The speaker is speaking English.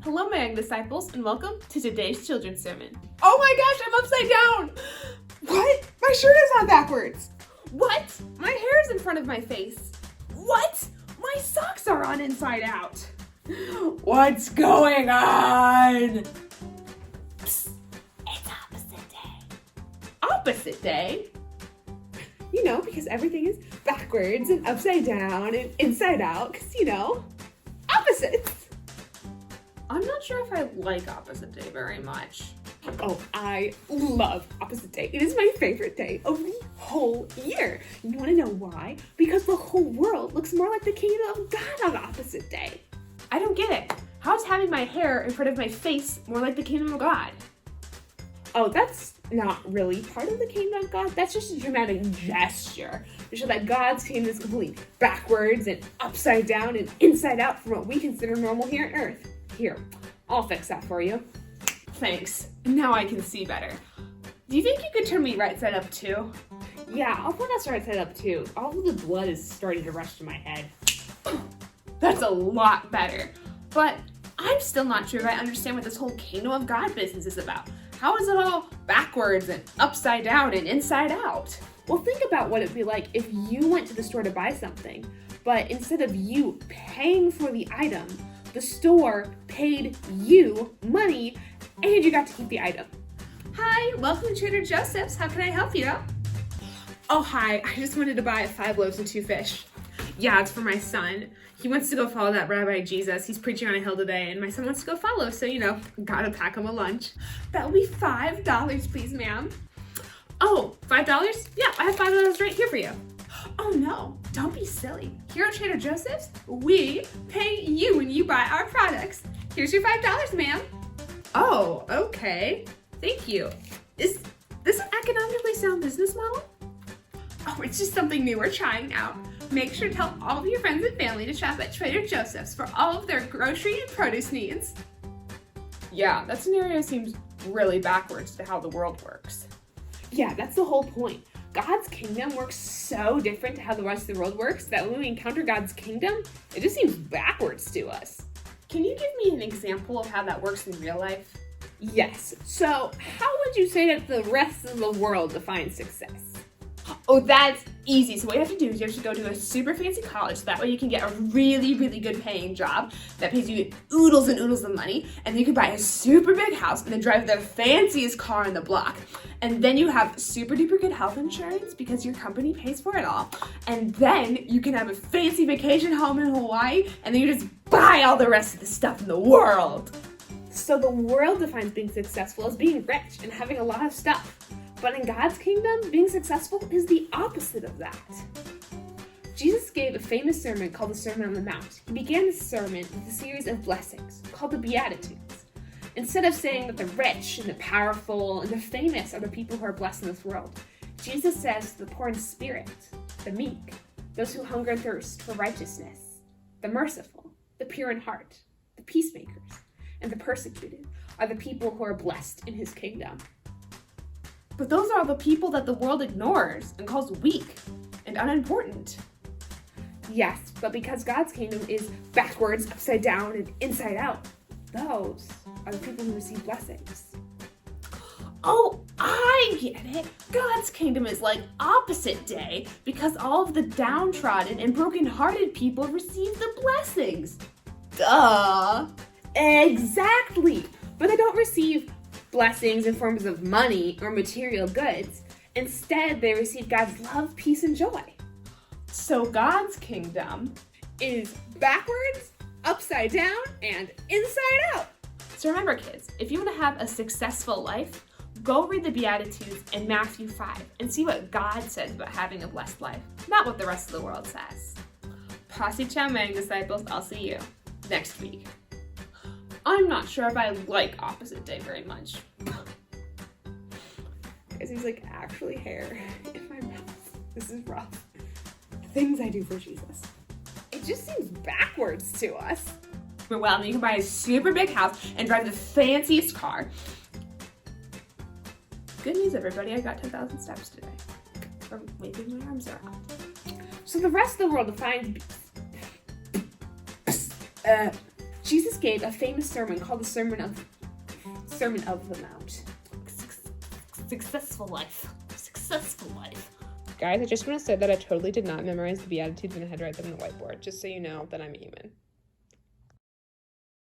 Hello, my young disciples, and welcome to today's children's sermon. Oh my gosh, I'm upside down! What? My shirt is on backwards. What? My hair's in front of my face. What? My socks are on inside out. What's going on? Psst, it's opposite day. Opposite day? You know, because everything is backwards and upside down and inside out, because, opposites. I'm not sure if I like opposite day very much. Oh, I love opposite day. It is my favorite day of the whole year. You want to know why? Because the whole world looks more like the kingdom of God on opposite day. I don't get it. How's having my hair in front of my face more like the kingdom of God? Oh, that's not really part of the kingdom of God. That's just a dramatic gesture to show that God's kingdom is completely backwards and upside down and inside out from what we consider normal here on earth. Here, I'll fix that for you. Thanks. Now I can see better. Do you think you could turn me right side up too? Yeah, I'll put us right side up too. All of the blood is starting to rush to my head. That's a lot better. But I'm still not sure if I understand what this whole kingdom of God business is about. How is it all backwards and upside down and inside out? Well, think about what it'd be like if you went to the store to buy something, but instead of you paying for the item, the store paid you money and you got to keep the item. Hi, welcome to Trader Joseph's. How can I help you? Oh, hi. I just wanted to buy 5 loaves and 2 fish. Yeah, it's for my son. He wants to go follow that Rabbi Jesus. He's preaching on a hill today, and my son wants to go follow, so, gotta pack him a lunch. That'll be $5, please, ma'am. Oh, $5? Yeah, I have $5 right here for you. Oh, no. Don't be silly. Here at Trader Joseph's, we pay you when you buy our products. Here's your $5, ma'am. Oh, okay. Thank you. Is this an economically sound business model? Oh, it's just something new we're trying out. Make sure to tell all of your friends and family to shop at Trader Joseph's for all of their grocery and produce needs. Yeah, that scenario seems really backwards to how the world works. Yeah, that's the whole point. God's kingdom works so different to how the rest of the world works that when we encounter God's kingdom, it just seems backwards to us. Can you give me an example of how that works in real life? Yes. So, how would you say that the rest of the world defines success? Oh, that's easy. So what you have to do is you have to go to a super fancy college. So that way you can get a really, really good paying job that pays you oodles and oodles of money. And then you can buy a super big house and then drive the fanciest car on the block. And then you have super duper good health insurance because your company pays for it all. And then you can have a fancy vacation home in Hawaii. And then you just buy all the rest of the stuff in the world. So the world defines being successful as being rich and having a lot of stuff. But in God's kingdom, being successful is the opposite of that. Jesus gave a famous sermon called the Sermon on the Mount. He began his sermon with a series of blessings called the Beatitudes. Instead of saying that the rich and the powerful and the famous are the people who are blessed in this world, Jesus says to the poor in spirit, the meek, those who hunger and thirst for righteousness, the merciful, the pure in heart, the peacemakers, and the persecuted are the people who are blessed in his kingdom. But those are the people that the world ignores and calls weak and unimportant. Yes, but because God's kingdom is backwards, upside down, and inside out, those are the people who receive blessings. Oh, I get it. God's kingdom is like opposite day because all of the downtrodden and brokenhearted people receive the blessings. Duh. Exactly. But they don't receive blessings in forms of money or material goods. Instead, they receive God's love, peace, and joy. So God's kingdom is backwards, upside down, and inside out. So remember, kids, if you want to have a successful life, go read the Beatitudes in Matthew 5 and see what God says about having a blessed life, not what the rest of the world says. Posse Chow Mang disciples, I'll see you next week. I'm not sure if I like opposite day very much. Guys, there's actually hair in my mouth. This is rough. The things I do for Jesus. It just seems backwards to us. Well, you can buy a super big house and drive the fanciest car. Good news, everybody. I got 10,000 steps today from waving my arms around. So the rest of the world defines Jesus gave a famous sermon called the Sermon of the Mount. Successful life. Successful life. Guys, I just want to say that I totally did not memorize the Beatitudes and I had to write them on the whiteboard, just so you know that I'm a human.